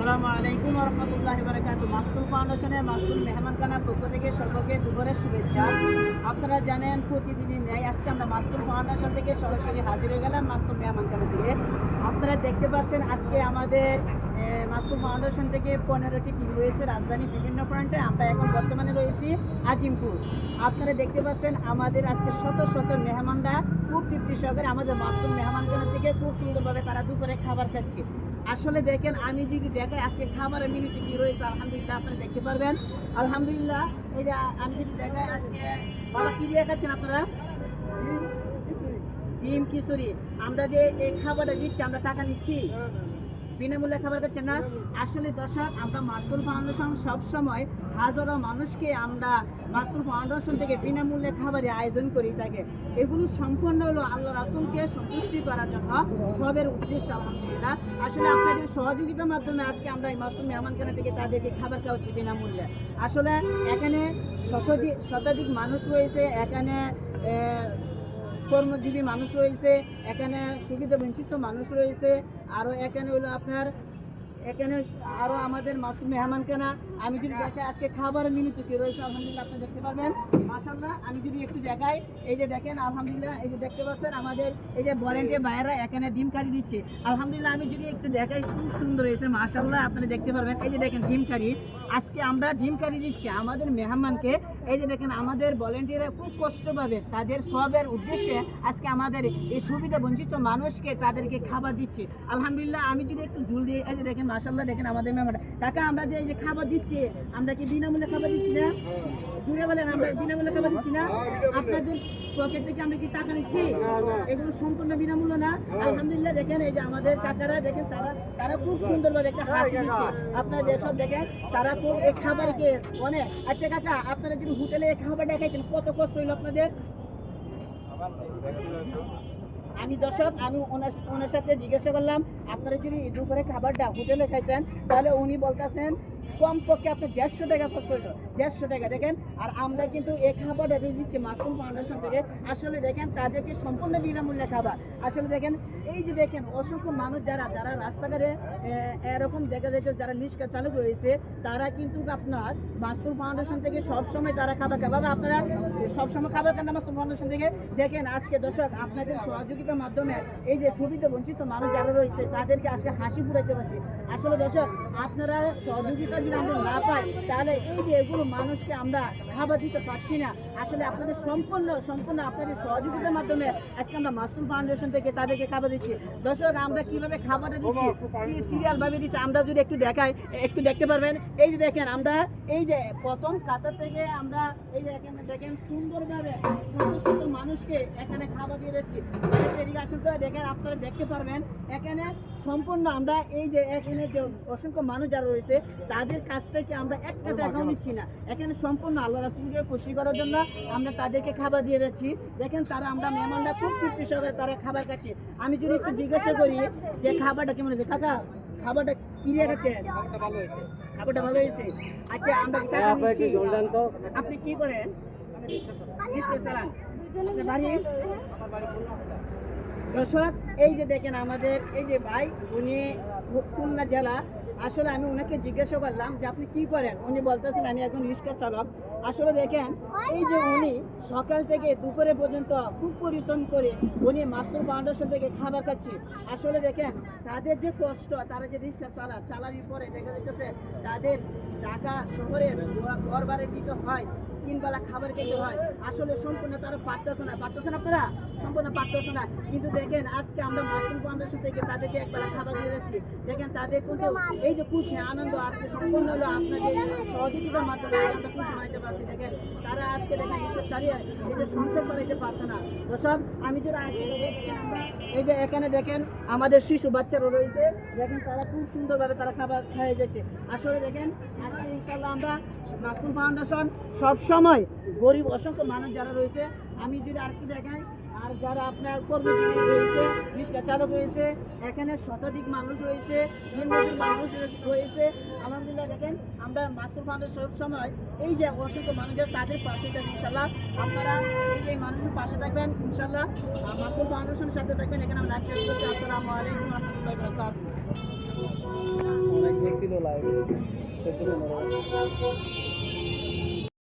আসসালামু আলাইকুম ওয়া রাহমাতুল্লাহি ওয়া বারাকাতুহু। মাসুল ফাউন্ডেশনের মাসুল মেহমানখানার পক্ষ থেকে সকলকে দুপুরের শুভেচ্ছা। আপনারা জানেন প্রতিদিনই ন্যায় আজকে আমরা মাসুল ফাউন্ডেশন থেকে সরাসরি হাজির হয়ে গেলাম মাসুল মেহমানখানা থেকে। আপনারা দেখতে পাচ্ছেন আজকে আমাদের মাসুল ফাউন্ডেশন থেকে 15টি টিম রয়েছে রাজধানী বিভিন্ন পয়েন্টে। আমরা এখন বর্তমানে রয়েছি আজিমপুর। আপনারা দেখতে পাচ্ছেন আমাদের আজকে শত শত মেহমানরা খুব তৃপ্তি সহকারে আমাদের মাসুল মেহমানখানা থেকে খুব সুন্দরভাবে তারা দুপুরে খাবার খাচ্ছে। আসলে দেখেন আমি যদি দেখাই আজকে খাবারের মেনুতে কি রয়েছে, আলহামদুলিল্লাহ আপনারা দেখতে পারবেন। আলহামদুলিল্লাহ এই যে আমি যদি দেখাই আজকে বাবা কি দিয়ে খাচ্ছেন আপনারা? ডিম খিচুড়ি। আমরা যে এই খাবারটা দিচ্ছি আমরা টাকা নিচ্ছি, বিনামূল্যে খাবার খাচ্ছেন না। আসলে দর্শক আমরা মাসুল ফাউন্ডেশন সবসময় হাজারো মানুষকে আমরা মাসুল ফাউন্ডেশন থেকে বিনামূল্যে খাবারের আয়োজন করি থাকে। এগুলো সম্পূর্ণ হলো আল্লাহ রাসূলকে সন্তুষ্টি করার জন্য সবের উদ্দেশ্য। আলহামদুলিল্লাহ আসলে আপনাদের সহযোগিতার মাধ্যমে আজকে আমরা এই মাসুল মেহমানখানা থেকে তাদেরকে খাবার খাওয়াচ্ছি বিনামূল্যে। আসলে এখানে শতাধিক মানুষ রয়েছে, এখানে কর্মজীবী মানুষ রয়েছে, এখানে সুবিধা বঞ্চিত মানুষ রয়েছে, আরও এখানে হলো আপনার এখানে আরও আমাদের মাসুল মেহমানখানা। আমি যদি দেখাই আজকে খাবারের মেনুতে কি রয়েছে আলহামদুলিল্লাহ আপনি দেখতে পারবেন। মাশাআল্লাহ আমি যদি একটু দেখাই এই যে দেখেন আলহামদুলিল্লাহ এই যে দেখতে পাচ্ছেন আমাদের এই যে ভলান্টিয়ার ভাইয়েরা এখানে ডিম কারি দিচ্ছে। আলহামদুলিল্লাহ আমি যদি একটু দেখাই খুব সুন্দর হয়েছে মাশাআল্লাহ আপনারা দেখতে পারবেন। এই যে দেখেন ডিম কারি, আজকে আমরা ডিম কারি দিচ্ছি আমাদের মেহমানকে। এই যে দেখেন আমাদের ভলান্টিয়াররা খুব কষ্ট পাবে তাদের সবের উদ্দেশ্যে আজকে আমাদের এই সুবিধা বঞ্চিত মানুষকে তাদেরকে খাবার দিচ্ছি। আলহামদুলিল্লাহ আমি যদি একটু ঝুল দিই এই যে দেখেন মাশাআল্লাহ দেখেন আমাদের মেহমান কাকা আমরা যে এই যে খাবার দিচ্ছি আমরা কি বিনামূল্যে খাবার দিচ্ছি না? জুড়ে বলেন আমরা বিনামূল্যে খাবার দিচ্ছি না? আপনাদের পকেট থেকে আমরা কি টাকা নিচ্ছি? এগুলো সম্পূর্ণ বিনামূল্য না। আলহামদুলিল্লাহ দেখেন এই যে আমাদের কাকারা দেখেন তারা খুব সুন্দরভাবে একটা হাসি দিচ্ছে। আপনারা যেসব দেখেন তারা খুব এই খাবারকে অনেক। আচ্ছা কাকা আপনারা যদি হোটেলে এই খাবারটা খাইছেন কত কষ্ট হইল আপনাদের? আমি দর্শক আমি ওনার সাথে জিজ্ঞাসা করলাম আপনারা যদি দুপুরে খাবারটা হোটেলে খাইতেন তাহলে উনি বলতেছেন কমপক্ষে আপনার 150 টাকা খরচ হইতো, 150 টাকা। দেখেন আর আমরা কিন্তু এই খাবারটা দিয়ে দিচ্ছি মাসুল ফাউন্ডেশন থেকে। আসলে দেখেন তাদেরকে সম্পূর্ণ বিনামূল্যে খাবার। আসলে দেখেন এই যে দেখেন অসংখ্য মানুষ যারা রাস্তাঘাটে এরকম দেখা যাচ্ছে যারা রিক্সা চালক রয়েছে তারা কিন্তু আপনার মাসুল ফাউন্ডেশন থেকে সবসময় তারা খাবার খায়। বাবা আপনারা সবসময় খাবার খান না মাসুল ফাউন্ডেশন থেকে? দেখেন আজকে দর্শক আপনাদের সহযোগিতার মাধ্যমে এই যে সুবিধা বঞ্চিত মানুষ যারা রয়েছে তাদেরকে আজকে হাসি ফুরাইতে পারছি। আসলে দর্শক আপনারা সহযোগিতা যদি আমরা না পাই তাহলে এই যে এগুলো মানুষকে আমরা খাবার দিতে পারছি না। আসলে আপনাদের সম্পূর্ণ আপনাদের সহযোগিতার মাধ্যমে আজকে আমরা মাসুল ফাউন্ডেশন থেকে তাদেরকে খাবার দিচ্ছি। দর্শক আমরা কিভাবে খাবারটা দিচ্ছি, কি সিরিয়াল ভাবে দিচ্ছি আমরা যদি একটু দেখাই একটু দেখতে পারবেন। এই যে দেখেন আমরা এই যে প্রথম কাতার থেকে আমরা এই যে এখানে দেখেন সুন্দরভাবে শত মানুষকে এখানে খাবার দিয়ে দিচ্ছি। দেখেন আপনারা দেখতে পারবেন এখানে সম্পূর্ণ আমরা এই যে এখানে যে অসংখ্য মানুষ যারা রয়েছে তাদের কাছ থেকে আমরা একটা টাকাও নিচ্ছি না। এখানে সম্পূর্ণ আল্লাহ রাসূলকে খুশি করার জন্য আমরা তাদেরকে খাবার দিয়ে যাচ্ছি। দেখেন তারা আমরা মেহমানরা খুব তৃপ্তি সহকারে তারা খাবার খাচ্ছে। আমি যদি একটু জিজ্ঞাসা করি যে খাবারটা কেমন হয়েছে কাকা, খাবারটা কি দিয়ে খাচ্ছেন? খাবারটা ভালো হয়েছে। আচ্ছা আমরা টাকা নিচ্ছি। আপনি কি করেন? দর্শক এই যে দেখেন আমাদের এই যে ভাই উনি খুলনা জেলা। আসলে আমি ওনাকে জিজ্ঞাসা করলাম যে আপনি কি করেন, উনি বলতেছেন আমি একজন রিক্সা চালক। আসলে দেখেন এই যে উনি সকাল থেকে দুপুরে পর্যন্ত খুব পরিশ্রম করে উনি মাসুল ফাউন্ডেশন থেকে খাবার খাচ্ছি। আসলে দেখেন তাদের যে কষ্ট, তারা যে রিক্সা চালানোর পরে দেখা যাচ্ছে তাদের ঢাকা শহরে ঘর ভাড়া দিতে হয়, 3 বেলা খাবার খেতে হয়। আসলে সম্পূর্ণ তারা পারতেছে না আপনারা সম্পূর্ণ পারতেছে না। কিন্তু দেখেন আজকে আমরা মাসুল ফাউন্ডেশন থেকে তাদেরকে 1 বেলা খাবার দিয়ে যাচ্ছি। দেখেন তাদের কিন্তু এই যে খুশি আনন্দ আজকে সম্পূর্ণ হলো আপনাদের সহযোগিতার মাধ্যমে আমরা খুশি মানাইতে পারছি। দেখেন তারা আজকে দেখেন নিজের চালিয়ে নিজের সংসার চালাইতে পারছে না। তো সব আমি যদি এই যে এখানে দেখেন আমাদের শিশু বাচ্চারা রয়েছে, দেখেন তারা খুব সুন্দরভাবে তারা খাবার খাইয়ে যাচ্ছে। আসলে দেখেন আজকে ইনশাল্লাহ আমরা মাসুল ফাউন্ডেশন সবসময় গরিব অসংখ্য মানুষ যারা রয়েছে, আমি যদি আর কি দেখাই আর যারা আপনার কর্মজীবী রয়েছে, রিক্সা চালক রয়েছে, এখানে শতাধিক মানুষ রয়েছে, দিনমজুর মানুষ রয়েছে। আলহামদুলিল্লাহ দেখেন আমরা মাসুল ফাউন্ডেশন সব সময় এই যে অসংখ্য মানুষের তাদের পাশে থাকি। ইনশাল্লাহ আপনারা এই যে মানুষের পাশে থাকবেন, ইনশাল্লাহ মাসুল ফাউন্ডেশনের সাথে থাকবেন। এখানে আমরা লাইভ শেয়ার করছি। আসসালামু আলাইকুম ওয়া রাহমাতুল্লাহি ওয়া বারাকাতুহু। ছিল লাইভ 14-15